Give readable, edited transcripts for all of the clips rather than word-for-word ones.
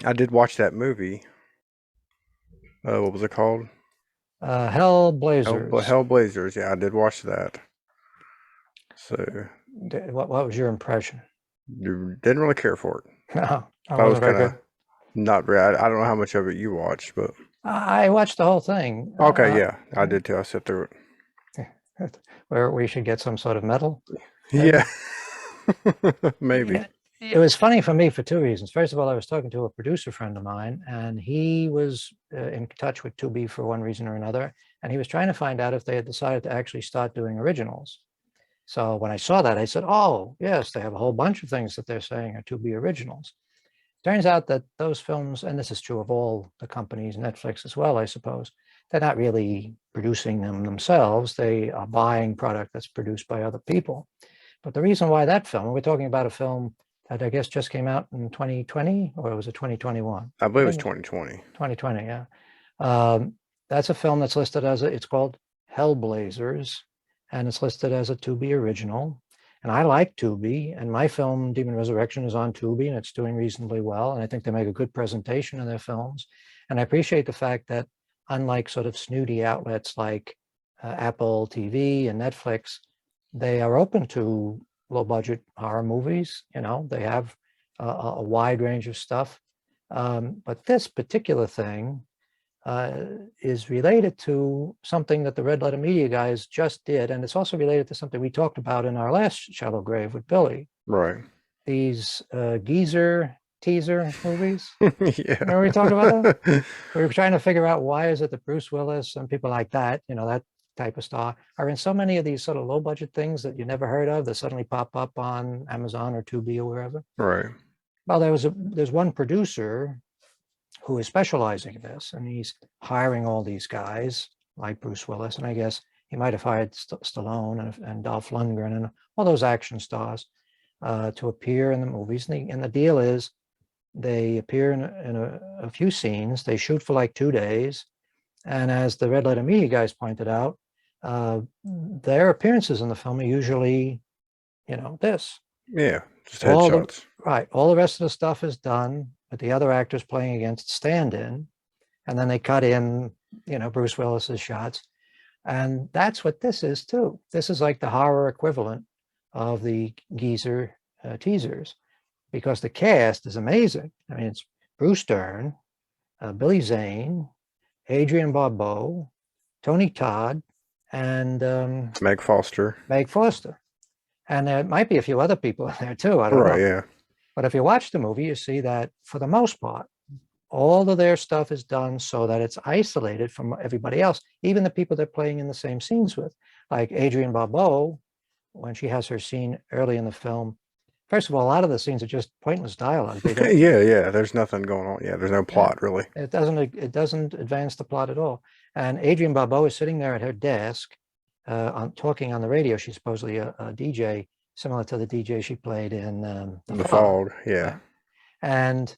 I did watch that movie. What was it called? Hellblazers. Hellblazers. Yeah, I did watch that. So What was your impression? you didn't really care for it. No, I Thought it was wasn't very kind of good. not bad. I don't know how much of it you watched, but I watched the whole thing. okay, yeah, I did too. I sit through it. Where we should get some sort of medal, Yeah, maybe. maybe. Yeah, it was funny for me for two reasons. First of all, I was talking to a producer friend of mine, and he was in touch with Tubi for one reason or another, and he was trying to find out if they had decided to actually start doing originals. So when I saw that, I said, "Oh, yes, they have a whole bunch of things that they're saying are Tubi originals." Turns out that those films, and this is true of all the companies, Netflix as well, I suppose, they're not really producing them themselves. They are buying product that's produced by other people. But the reason why that film, we're talking about a film that I guess just came out in 2020, or was it 2021? I I believe it's think it's 2020. 2020, yeah. Um, that's a film that's listed as it's called Hellblazers, and it's listed as a Tubi original. And I like Tubi, and my film Demon Resurrection is on Tubi, and it's doing reasonably well. And I think they make a good presentation in their films. And I appreciate the fact that, unlike sort of snooty outlets like Apple TV and Netflix, they are open to low budget horror movies. You know, they have a wide range of stuff. But this particular thing uh, is related to something that the Red Letter Media guys just did. And it's also related to something we talked about in our last Shallow Grave with Billy. Right. These geezer teaser movies. Yeah. Remember we talked about that? We were trying to figure out why is it that Bruce Willis and people like that, you know, that type of star, are in so many of these sort of low budget things that you never heard of that suddenly pop up on Amazon or Tubi or wherever. Right. Well, there's one producer who is specializing in this, and he's hiring all these guys like Bruce Willis, and I guess he might have hired Stallone and Dolph Lundgren and all those action stars to appear in the movies. And the deal is they appear in a few scenes. They shoot for like 2 days, and as the Red Letter Media guys pointed out, their appearances in the film are usually, you know, this. Yeah. Just All the headshots. right, all the rest of the stuff is done, but the other actors playing against stand-in, and then they cut in, you know, Bruce Willis's shots, and that's what this is too. This is like the horror equivalent of the geezer teasers, because the cast is amazing. I mean, it's Bruce Dern, Billy Zane, Adrienne Barbeau, Tony Todd, and Meg Foster. Meg Foster. And there might be a few other people in there too. I don't Right. know. Yeah. But if you watch the movie, you see that for the most part, all of their stuff is done so that it's isolated from everybody else, even the people they're playing in the same scenes with. Like Adrienne Barbeau, when she has her scene early in the film, first of all, a lot of the scenes are just pointless dialogue. They don't, Yeah. Yeah. There's nothing going on. Yeah. There's no yeah, plot really. it doesn't advance the plot at all. And Adrienne Barbeau is sitting there at her desk, talking on the radio. She's supposedly a DJ, similar to the DJ she played in The The Fog. fog. Yeah. Yeah. And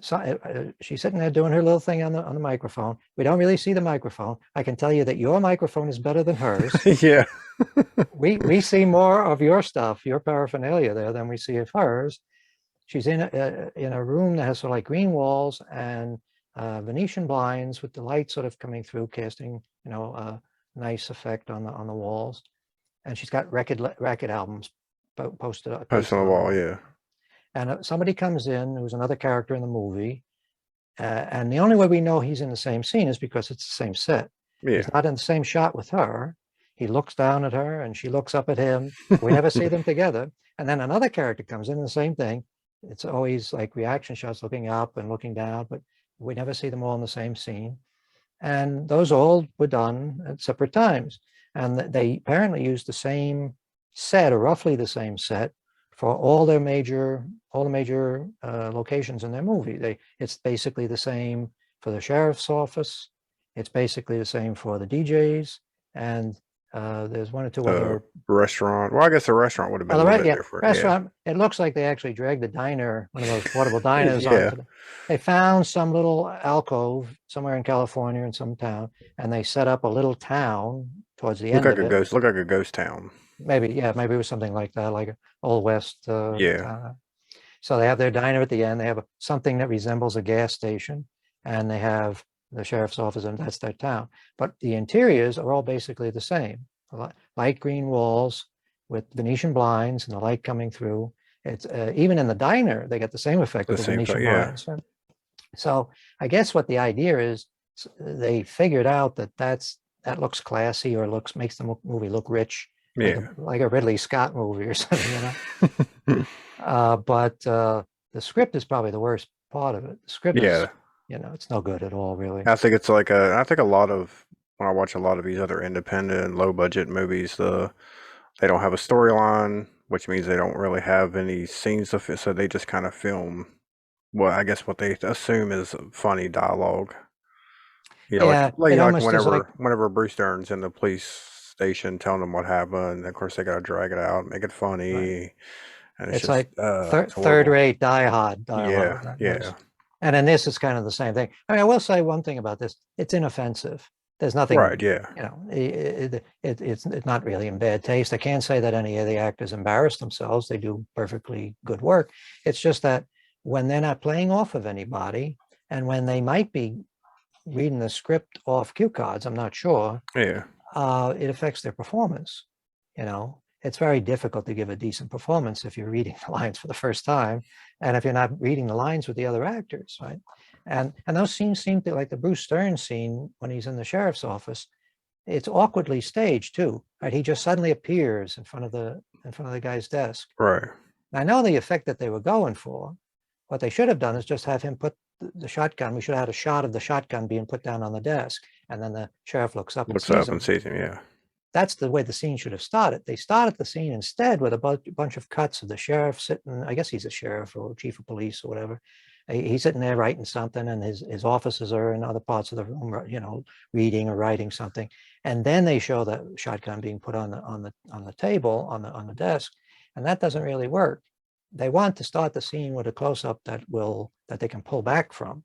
so she's sitting there doing her little thing on the microphone. We don't really see the microphone. I can tell you that your microphone is better than hers. Yeah. We see more of your stuff, your paraphernalia there than we see of hers. She's in a room that has sort of like green walls and Venetian blinds with the light sort of coming through, casting, you know, a nice effect on the walls. And she's got record albums Post on pasted the on the wall. wall. Yeah. And somebody comes in who's another character in the movie, and the only way we know he's in the same scene is because it's the same set. Yeah. He's not in the same shot with her. He looks down at her and she looks up at him. We never see them together. And then another character comes in, the same thing. It's always like reaction shots looking up and looking down, but we never see them all in the same scene. And those all were done at separate times. And they apparently used the same set, or roughly the same set, for all the major locations in their movie. It's basically the same for the sheriff's office. It's basically the same for the DJs, and there's one or two The other. restaurant. Well, I guess the restaurant would have been Oh, a the little right, bit yeah, different. Yeah. restaurant. It looks like they actually dragged the diner, one of those portable diners, Yeah. onto the. They found some little alcove somewhere in California in some town, and they set up a little town towards the Look end like of a it. ghost. Look like a ghost town. Maybe, yeah, maybe it was something like that, like an old west Yeah. town. So they have their diner at the end. They have something that resembles a gas station, and they have the sheriff's office, and that's their town. But the interiors are all basically the same. Light green walls with Venetian blinds and the light coming through. It's even in the diner, they get the same effect The with the same Venetian thing, yeah. blinds. Right? So I guess what the idea is, they figured out that that looks classy, or makes the movie look rich, Yeah. like a Ridley Scott movie or something, but the script is probably the worst part of it. The script is, Yeah. it's no good at all, really. I think it's like I think a lot of when I watch a lot of these other independent, low budget movies, they don't have a storyline, which means they don't really have any scenes of it, so they just kind of film I guess what they assume is funny dialogue. Yeah, it Like almost is like, whenever Bruce Dern's in the police station telling them what happened, of course they gotta drag it out, make it right. funny, and it's It's just like it's third horrible. rate Die Hard Yeah, dialogue. yeah, And in this, it's kind of the same thing. I mean, I will say one thing about this: it's inoffensive. There's right, nothing, yeah, it's not really in bad taste. I can't say that any of the actors embarrass themselves. They do perfectly good work. It's just that when they're not playing off of anybody, and when they might be reading the script off cue cards, I'm not sure, yeah, it affects their performance. It's very difficult to give a decent performance if you're reading the lines for the first time, and if you're not reading the lines with the other actors, right? And those scenes seem to, like the Bruce Dern scene when he's in the sheriff's office, it's awkwardly staged too, right? He just suddenly appears in front of the guy's desk. right. I know the effect that they were going for. What they should have done is just have him put the shotgun. We should have had a shot of the shotgun being put down on the desk, and then the sheriff looks up and Looks sees up and him. sees him. Yeah, That's the way the scene should have started. They started the scene instead with a bunch of cuts of the sheriff sitting, I guess he's a sheriff or chief of police or whatever. He's sitting there writing something, and his officers are in other parts of the room, reading or writing something. And then they show the shotgun being put on the table, on the desk, and that doesn't really work. They want to start the scene with a close-up that they can pull back from.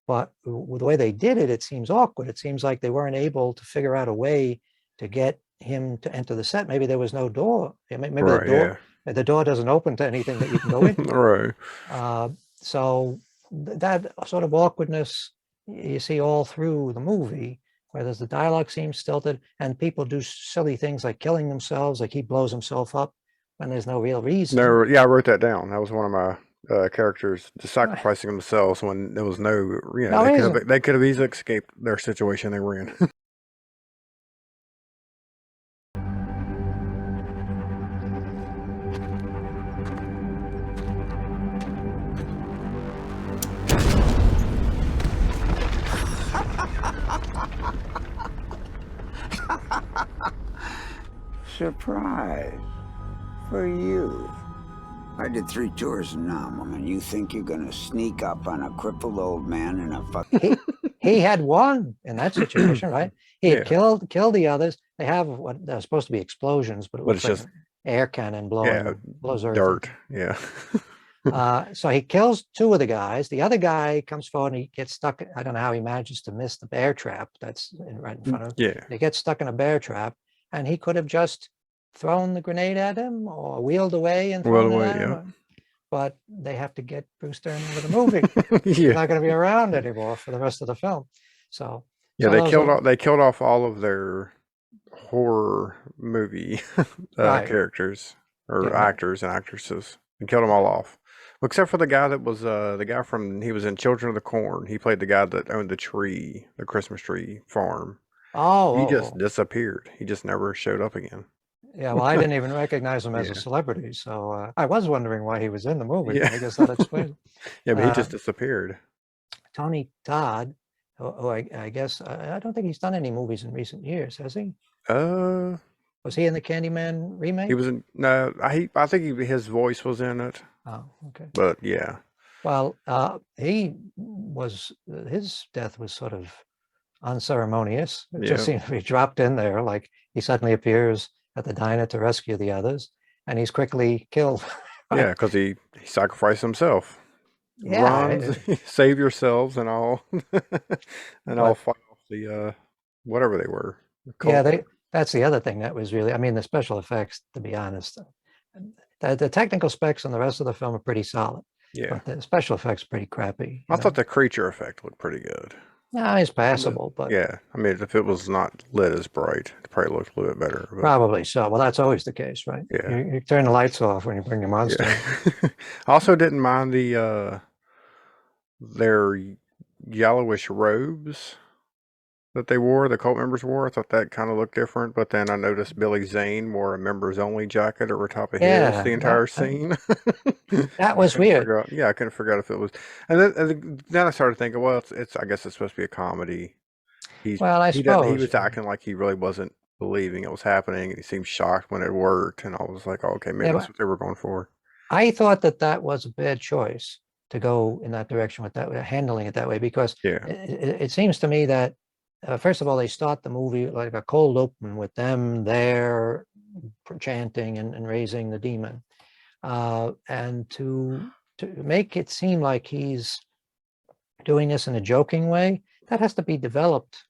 But the way they did it, it seems awkward. It seems like they weren't able to figure out a way to get him to enter the set. Maybe there was no door. Maybe right, yeah, the door doesn't open to anything that you can go into. right. So that sort of awkwardness you see all through the movie, where the dialogue seems stilted, and people do silly things like killing themselves, like he blows himself up when there's no real reason. No, yeah, I wrote that down. That was one of my characters just sacrificing themselves when there was No reason. they could have easily escaped their situation they were in. Surprise for you. I did 3 tours in Nam, and you think you're gonna sneak up on a crippled old man in a fucking... He had won in that situation, right? He had Yeah, killed the others. They have what they're supposed to be explosions, but it but looks it's like just an air cannon yeah, blows earth up. dirt. Yeah, So he kills 2 of the guys. The other guy comes forward and he gets stuck. I don't know how he manages to miss the bear trap that's right in front of him. yeah. He gets stuck in a bear trap, and he could have just thrown the grenade at him or wheeled away and Well, thrown it away, at yeah, him. But they have to get Bruce Dern into the movie. He's yeah, not going to be around anymore for the rest of the film. So, yeah. so those are They killed off all of their horror movie right. characters or Yeah, actors and actresses and killed them all off. Except for the guy that was the guy from he was in Children of the Corn. He played the guy that owned the Christmas tree farm. He just oh, disappeared. He just never showed up again. yeah. Well, I didn't even recognize him as a Yeah, celebrity, so I was wondering why he was in the movie. yeah, I guess that explains it. yeah. But he Uh, just disappeared. Tony Todd, who I guess I don't think he's done any movies in recent years, has he? Uh, Was he in the Candyman he remake? was in no. I think his voice was in it. Oh, okay. But yeah, Well, his death was sort of unceremonious. It just yeah, seemed to be dropped in there, like he suddenly appears at the diner to rescue the others, and he's quickly killed. yeah. Right? Because he sacrificed himself. Runs, Yeah, save yourselves, and I'll and I'll but fight off the whatever they were, the yeah, cult. that's the other thing that was really. I mean, the special effects, to be honest, The technical specs on the rest of the film are pretty solid, Yeah. but the special effects are pretty crappy. I thought the creature effect looked pretty good. No, it's passable, but yeah, I mean, if it was not lit as bright, it probably looked a little bit better. But probably so. Well, that's always the case, right? yeah, You turn the lights off when you bring your monster. yeah. I also didn't mind their yellowish robes that they wore, the cult members wore. I thought that kind of looked different, but then I noticed Billy Zane wore a members only jacket over top of his the Yeah, entire scene. that I was couldn't weird. figure out. Yeah, I couldn't figure out if it was. And then I started thinking, well, it's I guess it's supposed to be a comedy. Well, I He doesn't. He suppose. was acting like he really wasn't believing it was happening, and he seemed shocked when it worked. And I was like, oh, okay, maybe Yeah, that's but what they were going for. I thought that was a bad choice to go in that direction with that, handling it that way, because Yeah, it seems to me that first of all, they start the movie like a cold open with them there chanting and raising the demon, and to make it seem like he's doing this in a joking way, that has to be developed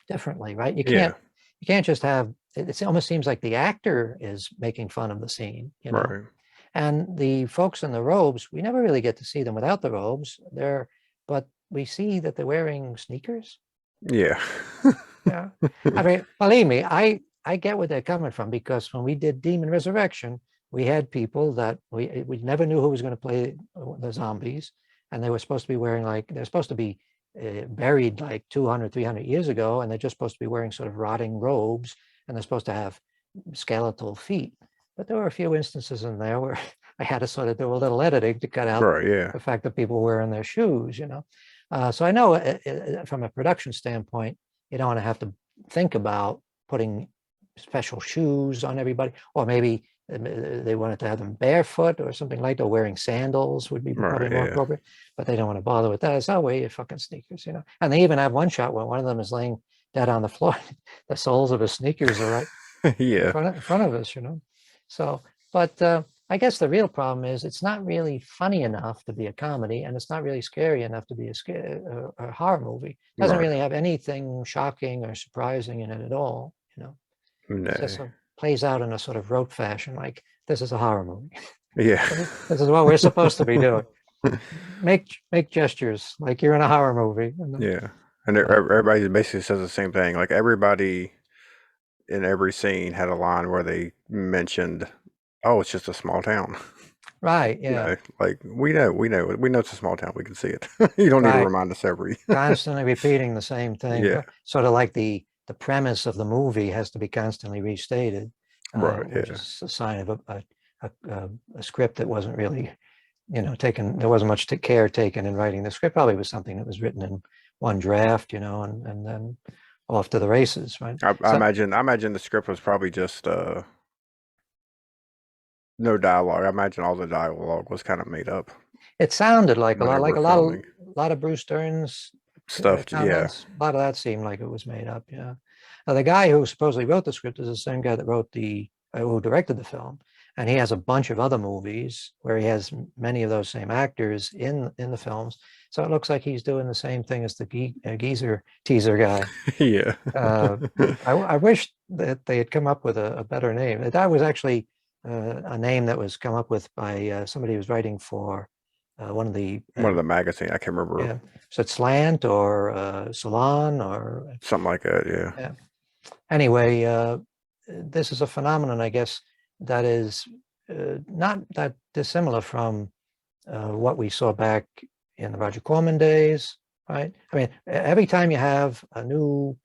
differently, right? yeah, You can't just have it almost seems like the actor is making fun of the scene, you know. right. And the folks in the robes, we never really get to see them without the robes. But we see that they're wearing sneakers. Yeah, Yeah. I mean, believe me, I get where they're coming from, because when we did Demon Resurrection, we had people that we never knew who was going to play the zombies, and they were supposed to be wearing they're supposed to be buried like 200, 300 years ago, and they're just supposed to be wearing sort of rotting robes, and they're supposed to have skeletal feet. But there were a few instances in there where I had to sort of do a little editing to cut out right. Yeah, the fact that people were wearing their shoes, you know. So I know from a production standpoint, you don't want to have to think about putting special shoes on everybody, or maybe they wanted to have them barefoot or something like that. Wearing sandals would be probably right. more Yeah, appropriate, but they don't want to bother with that. It's oh, wear your fucking sneakers, you know. And they even have one shot where one of them is laying dead on the floor. The soles of his sneakers are right yeah, in front of us, you know. So, but I guess the real problem is it's not really funny enough to be a comedy, and it's not really scary enough to be a horror movie. It doesn't right. really have anything shocking or surprising in it at all, you know. It just No. plays out in a sort of rote fashion, like this is a horror movie. Yeah. This is what we're supposed to be doing. Make gestures like you're in a horror movie. Yeah. And But everybody basically says the same thing. Like everybody in every scene had a line where they mentioned, "Oh, it's just a small town." right, You yeah, know, like we know it's a small town. We can see it. You don't need to right. remind us every. Constantly repeating the same thing, Yeah. sort of like the premise of the movie has to be constantly restated, Right. which Yeah. is a sign of a script that wasn't really, you know, taken. There wasn't much care taken in writing the script. Probably was something that was written in one draft, you know, and then off to the races, right? I So imagine. I imagine the script was probably just no dialogue. I imagine all the dialogue was kind of made up it sounded like whenever a filming lot of Bruce Dern's stuff. Yeah. comments. A lot of that seemed like it was made up. Yeah. Now, the guy who supposedly wrote the script is the same guy that wrote who directed the film, and he has a bunch of other movies where he has many of those same actors in the films. So it looks like he's doing the same thing as the geezer teaser guy. Yeah. I wish that they had come up with a better name. That was actually a name that was come up with by somebody who was writing for one of the One of the magazine. I can't remember. yeah, so it's Slant or Salon or Something like that. Yeah. yeah. Anyway, this is a phenomenon, I guess, that is not that dissimilar from what we saw back in the Roger Corman days, right? I mean, every time you have a new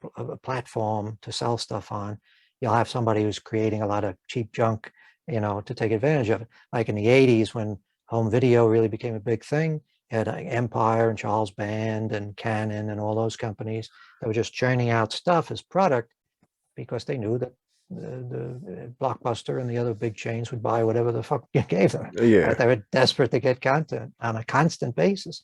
platform to sell stuff on, you'll have somebody who's creating a lot of cheap junk, you know, to take advantage of it. Like in the 80s when home video really became a big thing, you had Empire and Charles Band and Canon and all those companies that were just churning out stuff as product because they knew that the Blockbuster and the other big chains would buy whatever the fuck you gave them. Yeah. Right? They were desperate to get content on a constant basis.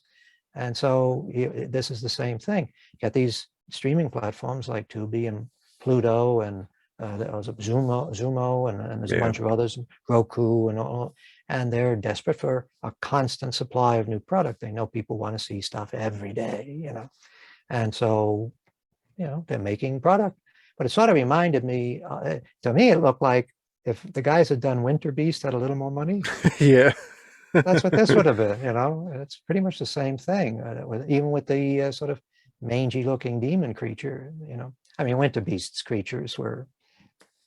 And so this is the same thing. You got these streaming platforms like Tubi and Pluto and there was a Zumo and there's a bunch of others, Roku and all, and they're desperate for a constant supply of new product. They know people want to see stuff every day, you know, and so, you know, they're making product. But it sort of reminded me, to me, it looked like if the guys had done Winter Beast had a little more money, Yeah. that's what this would have been. It's pretty much the same thing. Even with the sort of mangy-looking demon creature. I mean, Winter Beast's creatures were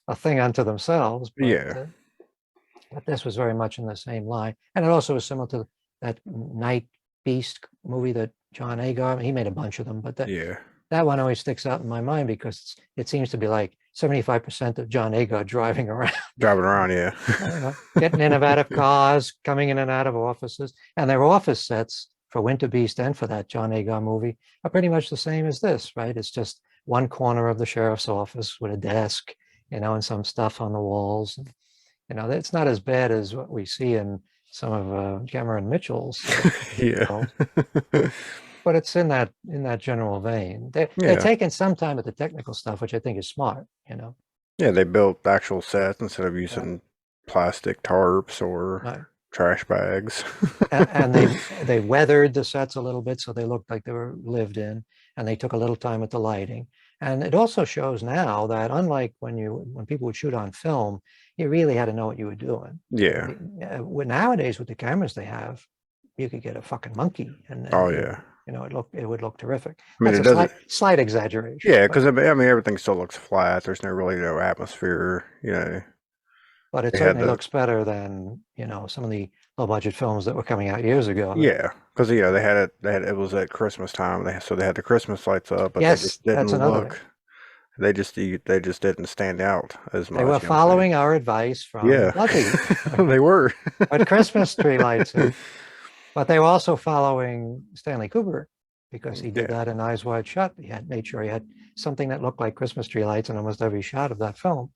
a thing unto themselves, Yeah. but this was very much in the same line, and it also was similar to that Night Beast movie that John Agar. He made a bunch of them, but Yeah. that one always sticks out in my mind because it seems to be like 75% of John Agar driving around, Driving around, yeah. getting in and out of cars, coming in and out of offices. And their office sets for Winter Beast and for that John Agar movie are pretty much the same as this, right? It's just one corner of the sheriff's office with a desk, and some stuff on the walls. It's not as bad as what we see in some of Cameron Mitchell's Yeah. world. But it's in that general vein. They're Yeah. taking some time at the technical stuff, which I think is smart. Yeah, they built actual sets instead of using plastic tarps or Right. trash bags. And they weathered the sets a little bit so they looked like they were lived in, and they took a little time at the lighting. And it also shows now that unlike when people would shoot on film, you really had to know what you were doing. Yeah. Nowadays with the cameras they have, you could get a fucking monkey, and Oh yeah. it would look terrific. I mean, That's it a doesn't. slight exaggeration. Yeah, but- because I mean, everything still looks flat. There's really no atmosphere. But it They had certainly the- looks better than some of the low budget films that were coming out years ago. Yeah, because they had it. It was at Christmas time. So they had the Christmas lights up, but Yes, they just didn't that's another look. They just didn't stand out as much. They were following our advice from Yeah, Lucky. they were. But Christmas tree lights. But they were also following Stanley Kubrick because he did Yeah. that in Eyes Wide Shut. He had made sure he had something that looked like Christmas tree lights in almost every shot of that film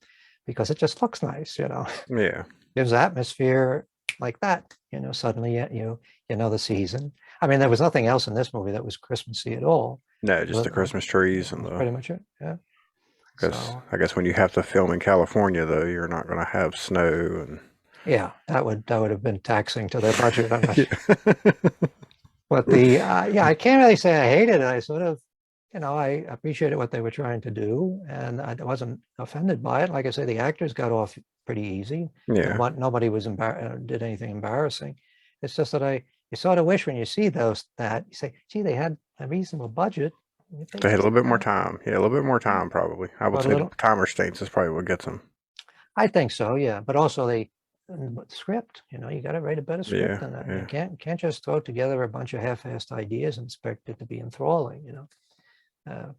because it just looks nice, Yeah, gives atmosphere like that. Suddenly you know the season. I mean, there was nothing else in this movie that was Christmassy at all. no, just the Christmas trees and That's the. pretty much it. Yeah. I guess when you have to film in California, though, you're not going to have snow and. Yeah, that would have been taxing to their budget. Yeah. But I can't really say I hated it. I sort of, I appreciated what they were trying to do, and I wasn't offended by it. Like I say, the actors got off pretty easy. Yeah. Nobody was did anything embarrassing. It's just that you sort of wish when you see that you say, gee, they had a reasonable budget. They had a little bit more time. Yeah, a little bit more time, probably. I would But a say little- time restraints is probably what gets them. I think so, yeah. But also script, you got to write a better script Yeah, than that. yeah. You can't just throw together a bunch of half-assed ideas and expect it to be enthralling,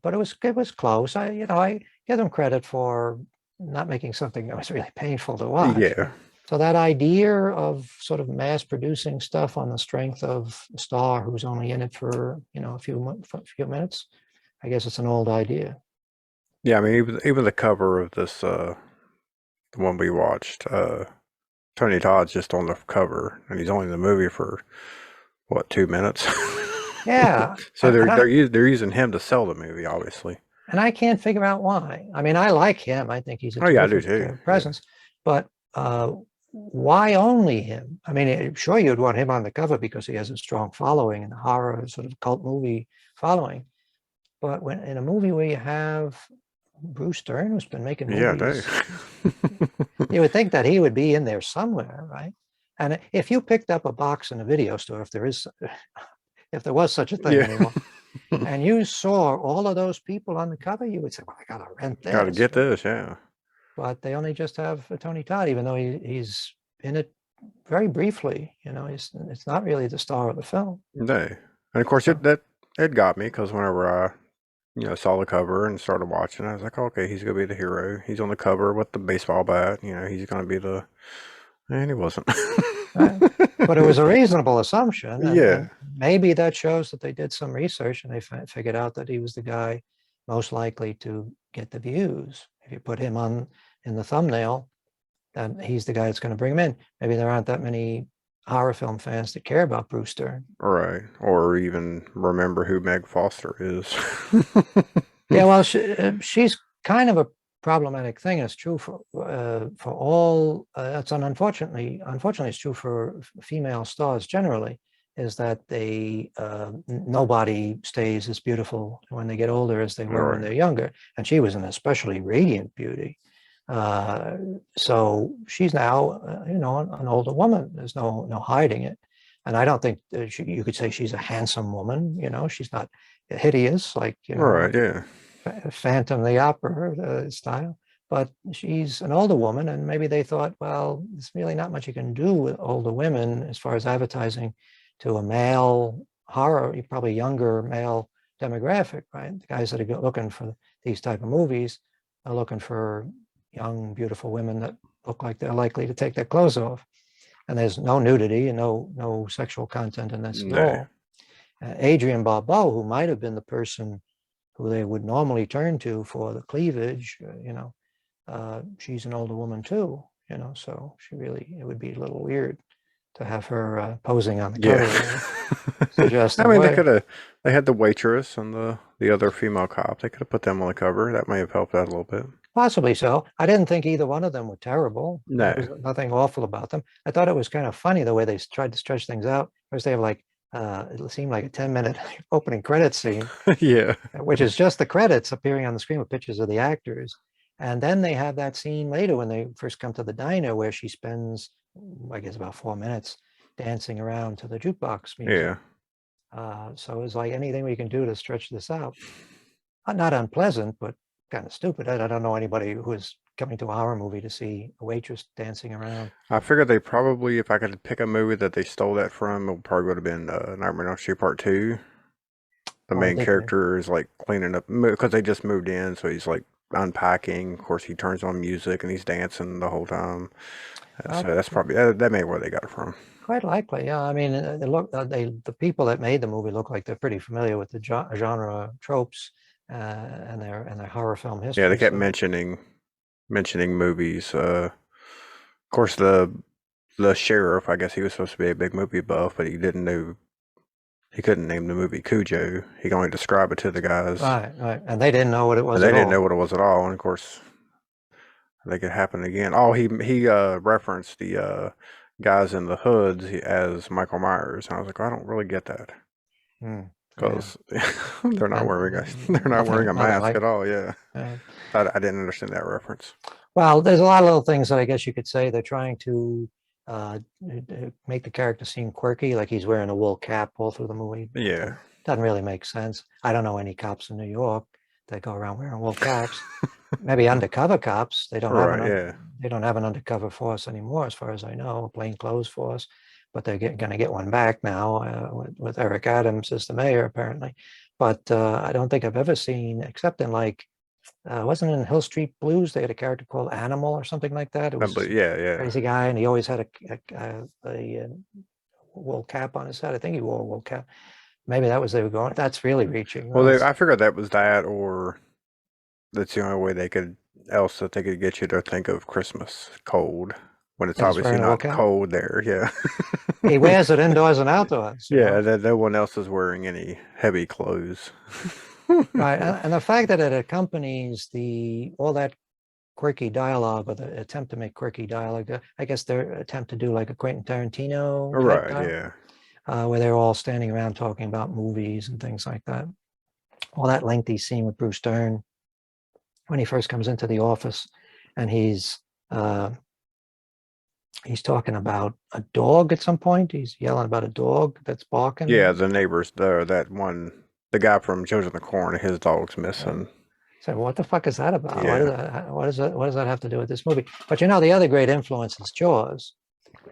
But it was close. I give them credit for not making something that was really painful to watch. Yeah. So that idea of sort of mass producing stuff on the strength of a star who's only in it for a few minutes, I guess it's an old idea. Yeah, I mean, even the cover of this, the one we watched, Tony Todd's just on the cover, and he's only in the movie for, what, 2 minutes? Yeah. So And they're using him to sell the movie, obviously. And I can't figure out why. I mean, I like him. I think he's a Oh, yeah, I do terrific, too. presence. But why only him? I mean, sure, you'd want him on the cover because he has a strong following and horror sort of cult movie following. But when in a movie where you have Bruce Dern, who's been making Yeah, movies, they. you would think that he would be in there somewhere, right? And if you picked up a box in a video store, if there was such a thing Yeah. anymore, and you saw all of those people on the cover, you would say, well, I gotta rent this. Gotta get this, yeah. But they only just have Tony Todd, even though he's in it very briefly. It's not really the star of the film. No. And of course, it got me because whenever I saw the cover and started watching, I was like, okay, he's gonna be the hero. He's on the cover with the baseball bat. He's gonna be the. And he wasn't. Right. But it was a reasonable assumption. Yeah. And maybe that shows that they did some research and they figured out that he was the guy most likely to get the views. If you put him in the thumbnail, then he's the guy that's going to bring him in. Maybe there aren't that many horror film fans that care about Bruce Dern. Right. Or even remember who Meg Foster is. Yeah, well, she's kind of a problematic thing. It's true for all. Unfortunately, it's true for female stars generally. Is that nobody stays as beautiful when they get older as they were when Right. they're younger, and she was an especially radiant beauty. So she's now, an older woman. There's no hiding it. And I don't think you could say she's a handsome woman. She's not hideous like Right, yeah. Phantom the Opera style, but she's an older woman, and maybe they thought, well, there's really not much you can do with older women as far as advertising to a male horror, probably younger male demographic, right? The guys that are looking for these type of movies are looking for young, beautiful women that look like they're likely to take their clothes off. And there's no nudity and no sexual content in this at No. all. Adrienne Barbeau, who might have been the person who they would normally turn to for the cleavage, she's an older woman too, so it would be a little weird to have her posing on the cover. Yeah. Suggesting, I mean, well, they had the waitress and the other female cop. They could have put them on the cover. That may have helped out a little bit. possibly so. I didn't think either one of them were terrible. There was No. nothing awful about them. I thought it was kind of funny the way they tried to stretch things out. First, they have it seemed like a 10-minute opening credit scene, Yeah. which is just the credits appearing on the screen with pictures of the actors. And then they have that scene later when they first come to the diner where she spends, I guess, about 4 minutes dancing around to the jukebox music. Yeah. So it's like anything we can do to stretch this out. Not unpleasant, but kind of stupid. I don't know anybody who is coming to a horror movie to see a waitress dancing around. I figured they probably, if I could pick a movie that they stole that from, it probably would have been Nightmare on Elm Street Part 2. The Oh, main did they? character is like cleaning up, because they just moved in, so he's like unpacking. Of course, he turns on music and he's dancing the whole time. So that's probably, that may be where they got it from. Quite likely, yeah. I mean, the people that made the movie look like they're pretty familiar with the genre tropes and their horror film Yeah, they history. kept So mentioning movies. Of course, the sheriff, I guess he was supposed to be a big movie buff, but he couldn't name the movie Cujo. He could only describe it to the guys, right, and they didn't know what it was and they at didn't all. know what it was at all. And of course, they could happen again. Oh, he referenced the guys in the hoods as Michael Myers, and I was like, I don't really get that Yeah. because they're not wearing a Nothing mask like. at all. Yeah, Uh, I didn't understand that reference. well, there's a lot of little things that I guess you could say they're trying to make the character seem quirky, like he's wearing a wool cap all through the movie. Yeah. Doesn't really make sense. I don't know any cops in New York that go around wearing wool caps. Maybe undercover cops. They don't have Right. Yeah. they don't have an undercover force anymore, as far as I know, a plainclothes force. But they're going to get one back now with Eric Adams as the mayor, apparently. But I don't think I've ever seen, except in wasn't in Hill Street Blues, they had a character called Animal or something like that. It was But yeah, a yeah. crazy guy, and he always had a wool cap on his head. I think he wore a wool cap. Maybe that was they were going. That's really reaching. Well, Well, I figured that was that, or that's the only way that they could get you to think of Christmas cold when it's that he's obviously wearing a wool not cap. cold there. Yeah. He wears it indoors and outdoors. Yeah, that no one else is wearing any heavy clothes. Right, and the fact that it accompanies all that quirky dialogue, or the attempt to make quirky dialogue, I guess their attempt to do like a Quentin Tarantino type Right, dialogue, yeah. where they're all standing around talking about movies and things like that. All that lengthy scene with Bruce Dern when he first comes into the office, and he's talking about a dog at some point. He's yelling about a dog that's barking. Yeah, the neighbors, the guy from Joe's in the Corn, his dog's missing. So what the fuck is that about? Yeah. What does that have to do with this movie? But the other great influence is Jaws,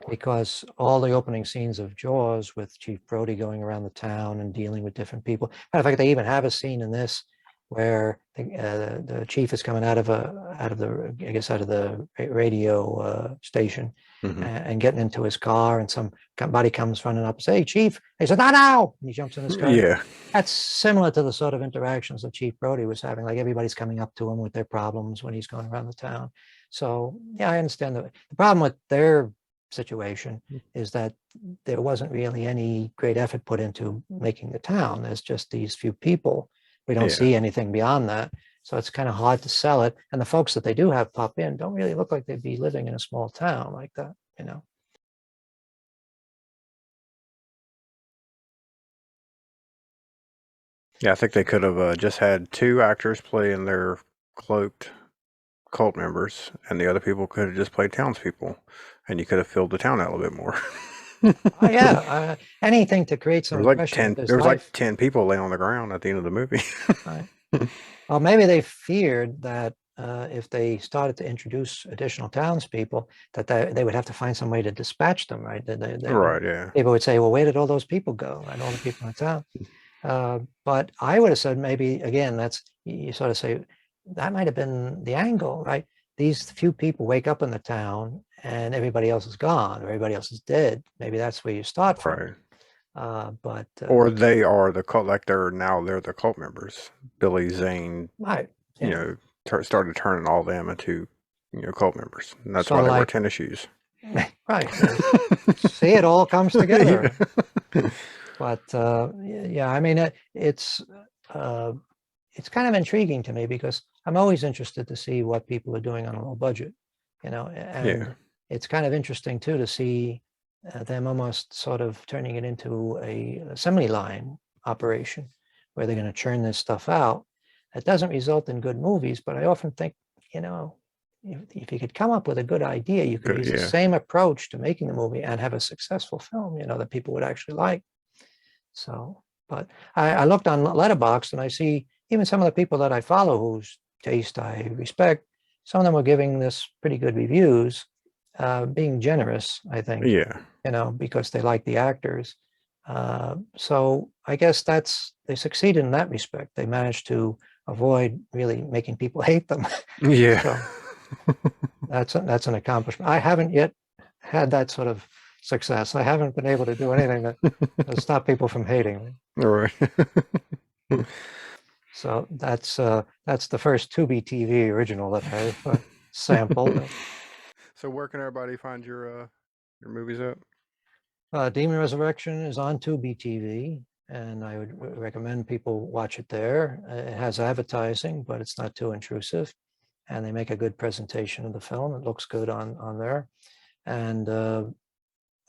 because all the opening scenes of Jaws with Chief Brody going around the town and dealing with different people. Matter of fact, they even have a scene in this where the chief is coming out of the radio station Hmm. and getting into his car, and somebody comes running up and says, "Hey, Chief!" And he says, "Not now!" And he jumps in his car. Yeah. That's similar to the sort of interactions that Chief Brody was having. Like everybody's coming up to him with their problems when he's going around the town. So yeah, I understand the problem with their situation is that there wasn't really any great effort put into making the town. There's just these few people. We don't Yeah. see anything beyond that. So it's kind of hard to sell it. And the folks that they do have pop in don't really look like they'd be living in a small town like that, Yeah, I think they could have just had two actors play in their cloaked cult members, and the other people could have just played townspeople, and you could have filled the town out a little bit more. Oh yeah, anything to create some impression that there's There was like life. 10 people laying on the ground at the end of the movie. Right. Well, maybe they feared that if they started to introduce additional townspeople, that they would have to find some way to dispatch them, right? Right, yeah. People would say, well, where did all those people go? And all the people in town. But I would have said maybe, again, that's, you sort of say, that might have been the angle, right? These few people wake up in the town and everybody else is gone, or everybody else is dead. Maybe that's where you start from. Right. Or they are the cult, like they're the cult members. Billy, Zane, right, you know, started turning all them into, cult members. And that's Sort why of they wear like- tennis shoes. right. See, it all comes together. Yeah. But yeah, I mean, it's kind of intriguing to me because I'm always interested to see what people are doing on a low budget, and Yeah. it's kind of interesting too to see them almost sort of turning it into a assembly line operation where they're going to churn this stuff out. It doesn't result in good movies, but I often think, if you could come up with a good idea, you could use the same approach to making the movie and have a successful film, that people would actually like. So, but I looked on Letterboxd and I see even some of the people that I follow whose taste I respect, some of them were giving this pretty good reviews, being generous, I think. Yeah. Because they like the actors. So I guess they succeeded in that respect. They managed to avoid really making people hate them. Yeah. So that's an accomplishment. I haven't yet had that sort of success. I haven't been able to do anything that stop people from hating me. All right. So that's the first TubiTv original that I've sampled. So where can everybody find your movies at? Demon Resurrection is on TubiTv, and I would recommend people watch it there. It has advertising, but it's not too intrusive, and they make a good presentation of the film. It looks good on there, and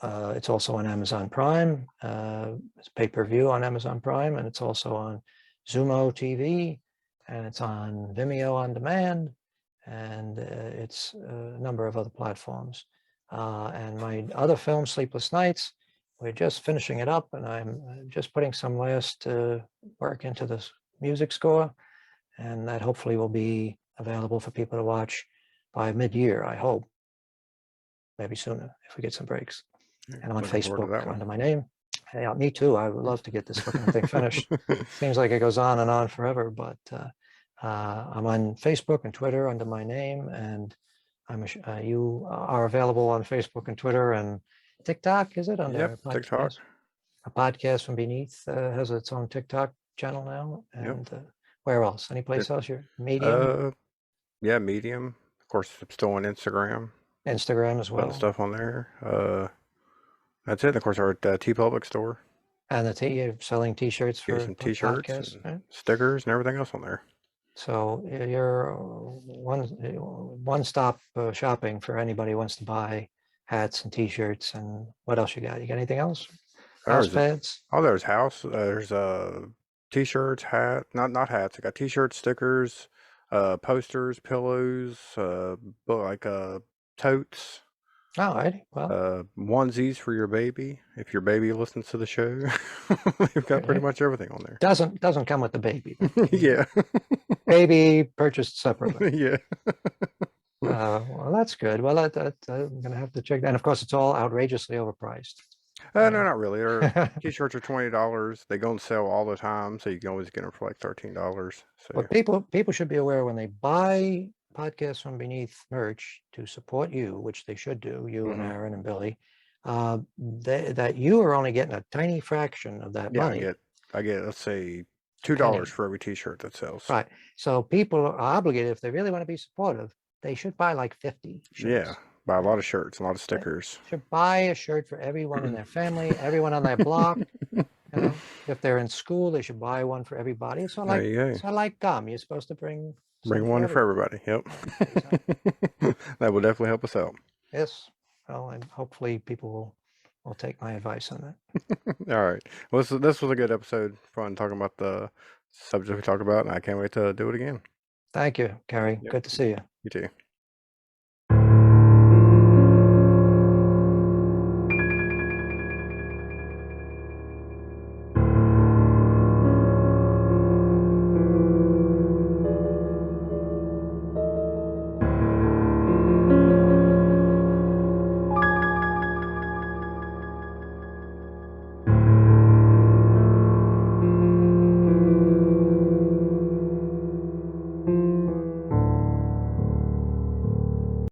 it's also on Amazon Prime. It's pay-per-view on Amazon Prime, and it's also on Zumo TV, and it's on Vimeo on demand, and it's a number of other platforms. And my other film, Sleepless Nights, we're just finishing it up, and I'm just putting some last work into this music score, and that hopefully will be available for people to watch by mid-year, I hope. Maybe sooner if we get some breaks. And I'm on Facebook under my name. Yeah, me too. I would love to get this fucking thing finished. Seems like it goes on and on forever, but I'm on Facebook and Twitter under my name, and you are available on Facebook and Twitter and TikTok. Is it under TikTok? A Podcast from Beneath has its own TikTok channel now, and where else? Any place else? Your Medium? Yeah, Medium. Of course, I'm still on Instagram. Instagram as well. Putting stuff on there. That's it. Of course, our TeePublic store. And you're selling T-shirts for some T-shirts, podcasts, right? stickers, and everything else on there. So you're one-stop shopping for anybody who wants to buy hats and T-shirts. And what else you got? You got anything else? House pads? There's There's T-shirts, not hats. I got T-shirts, stickers, posters, pillows, totes. All right. Well, onesies for your baby if your baby listens to the show. We've got pretty much everything on there. Doesn't come with the baby. Yeah. Baby purchased separately. Yeah. Well, that's good. Well, I'm gonna have to check that. And of course, it's all outrageously overpriced. No, not really. T-shirts are $20. They go on sale all the time, so you can always get them for like $13. So. But people should be aware when they buy Podcasts from Beneath merch to support you, which they should do, you and Aaron and Billy, that you are only getting a tiny fraction of that money. I get let's say $2 for every T-shirt that sells. Right. So people are obligated, if they really want to be supportive, they should buy like 50 shirts. Yeah, buy a lot of shirts, a lot of stickers. They should buy a shirt for everyone in their family, everyone on their block. If they're in school, they should buy one for everybody. It's not like gum. You're supposed to bring one for everybody. Yep. That will definitely help us out. Yes. Well, and hopefully people will take my advice on that. All right. Well, this was a good episode. Fun talking about the subject we talked about, and I can't wait to do it again. Thank you, Gary. Yep. Good to see you. You too.